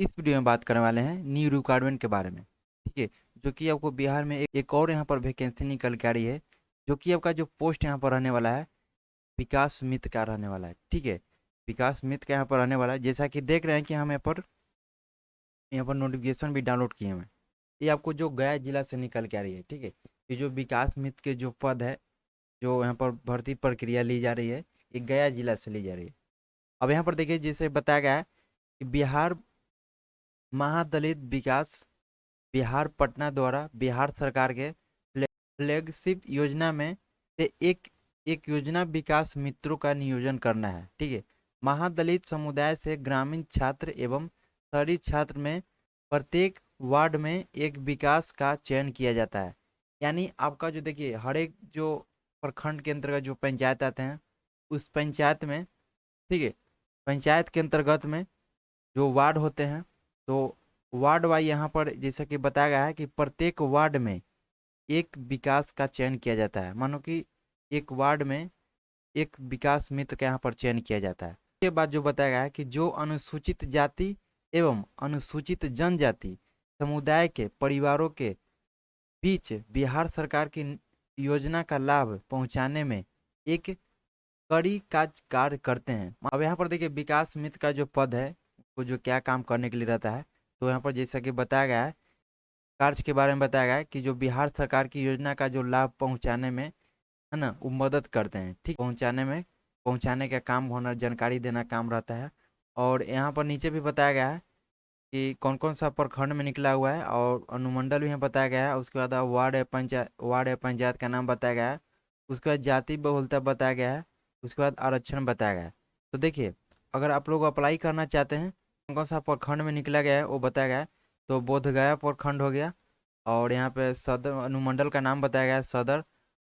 इस वीडियो में बात करने वाले हैं न्यू रिक्वायरमेंट के बारे में। ठीक है, जो कि आपको बिहार में एक और यहाँ पर वैकेंसी निकल के आ रही है, जो कि आपका जो पोस्ट यहाँ पर रहने वाला है विकास मित्र का रहने वाला है। ठीक है, विकास मित्र का यहाँ पर रहने वाला है। जैसा कि देख रहे हैं कि हम यहाँ पर नोटिफिकेशन भी डाउनलोड किए हुए हैं। ये आपको जो गया जिला से निकल के आ रही है। ठीक है, ये जो विकास मित्र के जो पद है, जो यहाँ पर भर्ती प्रक्रिया ली जा रही है, ये गया जिला से ली जा रही है। अब यहाँ पर देखिए, जैसे बताया गया है कि बिहार महादलित विकास बिहार पटना द्वारा बिहार सरकार के फ्लैगशिप योजना में से एक योजना विकास मित्रों का नियोजन करना है। ठीक है, महादलित समुदाय से ग्रामीण छात्र एवं शहरी छात्र में प्रत्येक वार्ड में एक विकास का चयन किया जाता है। यानी आपका जो देखिए, हर एक जो प्रखंड के अंतर्गत जो पंचायत आते हैं, उस पंचायत में, ठीक है, पंचायत के अंतर्गत में जो वार्ड होते हैं, तो वार्ड वाइज यहाँ पर जैसा कि बताया गया है कि प्रत्येक वार्ड में एक विकास का चयन किया जाता है। मानो कि एक वार्ड में एक विकास मित्र का यहाँ पर चयन किया जाता है। इसके बाद जो बताया गया है कि जो अनुसूचित जाति एवं अनुसूचित जनजाति समुदाय के परिवारों के बीच बिहार सरकार की योजना का लाभ पहुंचाने में एक कड़ी का कार्य करते हैं। अब यहाँ पर देखिए, विकास मित्र का जो पद है वो जो क्या काम करने के लिए रहता है, तो यहाँ पर जैसा कि बताया गया है, कार्य के बारे में बताया गया है कि जो बिहार सरकार की योजना का जो लाभ पहुंचाने में है ना, वो मदद करते हैं। ठीक, पहुंचाने का काम होना, जानकारी देना काम रहता है। और यहाँ पर नीचे भी बताया गया है कि कौन कौन सा प्रखंड में निकला हुआ है, और अनुमंडल भी यहाँ बताया गया है। उसके बाद वार्ड या पंचायत का नाम बताया गया है। उसके बाद जाति बहुलता बताया गया है। उसके बाद आरक्षण बताया गया है। तो देखिए, अगर आप लोग अप्लाई करना चाहते हैं, कौन कौन सा प्रखंड में निकला गया है वो बताया गया है। तो बोधगया प्रखंड हो गया, और यहाँ पे सदर अनुमंडल का नाम बताया गया है सदर।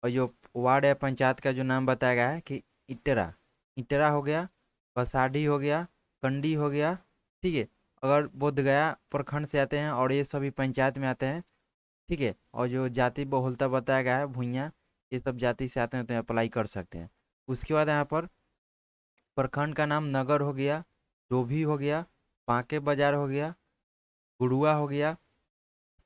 और जो वार्ड या पंचायत का जो नाम बताया गया है कि इटरा इटरा हो गया, बसाडी हो गया, कंडी हो गया। ठीक है, अगर बोधगया प्रखंड से आते हैं और ये सभी पंचायत में आते हैं। ठीक है, और जो जाति बहुलता बताया गया है भुइयाँ, ये सब जाति से आते हैं तो अप्लाई कर सकते हैं। उसके बाद यहाँ पर प्रखंड का नाम नगर हो गया, डोभी हो गया, बांके बाजार हो गया, गुड़ुआ हो गया,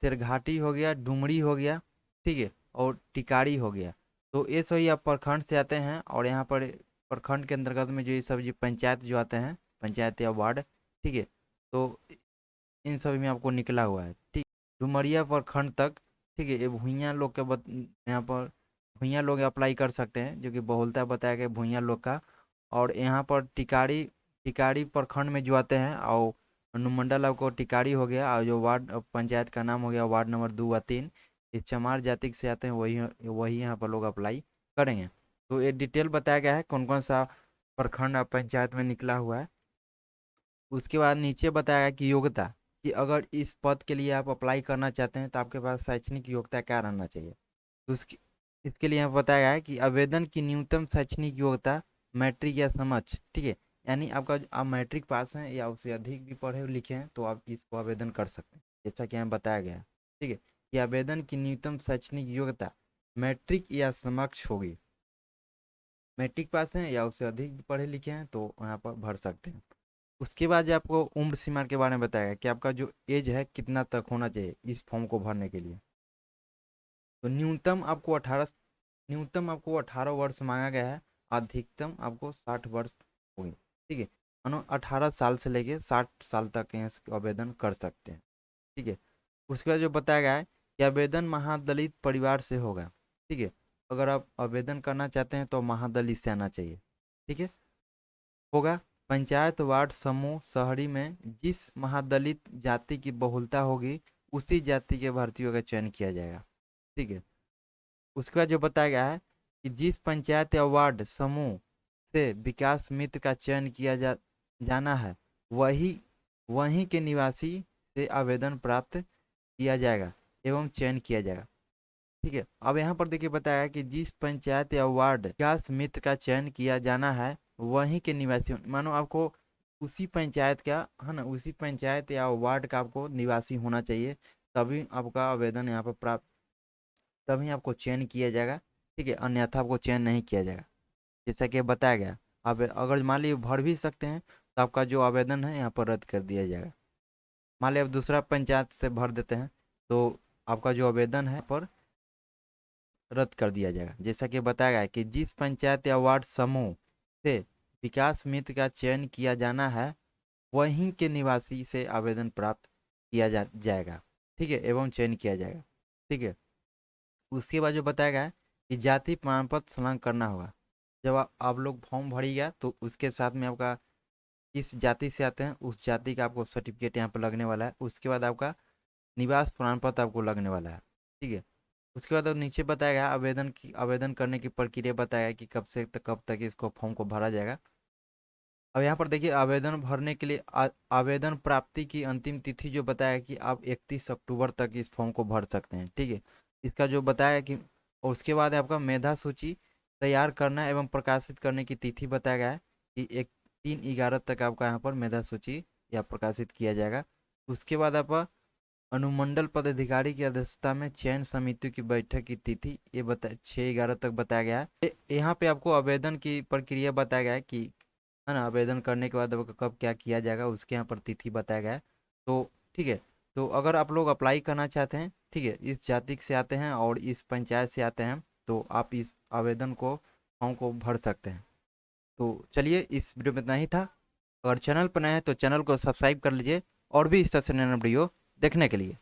सिरघाटी हो गया, डुमरी हो गया। ठीक है, और टिकारी हो गया। तो ये सभी आप प्रखंड से आते हैं, और यहाँ पर प्रखंड के अंतर्गत में जो ये सब जो पंचायत जो आते हैं, पंचायत या वार्ड, ठीक है, तो इन सभी में आपको निकला हुआ है। ठीक, डुमरिया प्रखंड तक। ठीक है, ये भुइयाँ लोग के यहाँ पर भुइयाँ लोग अप्लाई कर सकते हैं, जो कि बहुलता बताया गया भुइयाँ लोग का। और यहाँ पर टिकारी टिकारी प्रखंड में जो आते हैं, और अनुमंडल आपको टिकारी हो गया, और जो वार्ड पंचायत का नाम हो गया वार्ड नंबर 2 व 3, ये चमार जाति से आते हैं, वही वही यहाँ पर लोग अप्लाई करेंगे। तो ये डिटेल बताया गया है कौन कौन सा प्रखंड और पंचायत में निकला हुआ है। उसके बाद नीचे बताया गया कि योग्यता, कि अगर इस पद के लिए आप अप्लाई करना चाहते हैं तो आपके पास शैक्षणिक योग्यता क्या रहना चाहिए। तो उसकी इसके लिए यहाँ बताया गया है कि आवेदन की न्यूनतम शैक्षणिक योग्यता मैट्रिक या समक्ष। ठीक है, यानी आप मैट्रिक पास हैं या उससे अधिक भी पढ़े लिखे हैं तो आप इसको आवेदन कर सकते हैं, जैसा कि यहाँ बताया गया है। ठीक है, कि आवेदन की न्यूनतम शैक्षणिक योग्यता मैट्रिक या समक्ष होगी। मैट्रिक पास हैं या उससे अधिक भी पढ़े लिखे हैं तो यहाँ पर भर सकते हैं। उसके बाद जो आपको उम्र सीमा के बारे में बताया कि आपका जो एज है कितना तक होना चाहिए इस फॉर्म को भरने के लिए। तो न्यूनतम आपको 18 वर्ष मांगा गया है, अधिकतम आपको 60 वर्ष होगी। ठीक है, मानो 18 साल से लेके 60 साल तक यहाँ से आवेदन कर सकते हैं। ठीक है, उसके बाद जो बताया गया है कि आवेदन महादलित परिवार से होगा। ठीक है, अगर आप आवेदन करना चाहते हैं तो महादलित से आना चाहिए। ठीक है, होगा। पंचायत वार्ड समूह शहरी में जिस महादलित जाति की बहुलता होगी उसी जाति के भर्तियों का चयन किया जाएगा। ठीक है, उसके बाद जो बताया गया है कि जिस पंचायत या वार्ड समूह से विकास मित्र का चयन जाना है, वही वहीं के निवासी से आवेदन प्राप्त किया जाएगा एवं चयन किया जाएगा। ठीक है, अब यहाँ पर देखिए बताया कि जिस पंचायत या वार्ड विकास मित्र का चयन किया जाना है, वहीं के निवासी, मानो आपको उसी पंचायत का है ना, उसी पंचायत या वार्ड का आपको निवासी होना चाहिए, तभी आपका आवेदन यहाँ पर प्राप्त, तभी आपको चयन किया जाएगा। ठीक है, अन्यथा आपको चयन नहीं किया जाएगा, जैसा कि बताया गया। अब अगर मान लीजिए भर भी सकते हैं तो आपका जो आवेदन है यहाँ पर रद्द कर दिया जाएगा। मान लिया आप दूसरा पंचायत से भर देते हैं तो आपका जो आवेदन है पर रद्द कर दिया जाएगा। जैसा कि बताया गया है कि जिस पंचायत या वार्ड समूह से विकास मित्र का चयन किया जाना है वहीं के निवासी से आवेदन प्राप्त किया जाएगा। ठीक है, एवं चयन किया जाएगा। ठीक है, उसके बाद जो बताया गया है कि जाति प्रमाण पत्र संलग्न करना होगा। जब आप लोग फॉर्म भरिएगा तो उसके साथ में आपका किस जाति से आते हैं उस जाति का आपको सर्टिफिकेट यहाँ पर लगने वाला है। उसके बाद आपका निवास प्रमाण पत्र आपको लगने वाला है। ठीक है, उसके बाद नीचे बताया गया आवेदन करने की प्रक्रिया बताया गया कि कब से कब तक इसको फॉर्म को भरा जाएगा। अब यहाँ पर देखिए आवेदन भरने के लिए आवेदन प्राप्ति की अंतिम तिथि जो बताया कि आप 31 अक्टूबर तक इस फॉर्म को भर सकते हैं। ठीक है, इसका जो बताया कि और उसके बाद आपका मेधा सूची तैयार करना एवं प्रकाशित करने की तिथि बताया गया है कि 3/11 तक आपका यहाँ पर मेधा सूची या प्रकाशित किया जाएगा। उसके बाद आप अनुमंडल पदाधिकारी की अध्यक्षता में चयन समिति की बैठक की तिथि ये 6/11 तक बताया गया है। यहाँ पे आपको आवेदन की प्रक्रिया बताया गया है कि है ना, आवेदन करने के बाद अब कब क्या किया जाएगा उसके यहाँ पर तिथि बताया गया है। तो ठीक है, तो अगर आप लोग अप्लाई करना चाहते हैं, ठीक है, इस जाति से आते हैं और इस पंचायत से आते हैं तो आप इस आवेदन को फॉर्म को भर सकते हैं। तो चलिए इस वीडियो में इतना ही था। अगर चैनल पर नए हैं तो चैनल को सब्सक्राइब कर लीजिए और भी इस तरह से नए वीडियो देखने के लिए।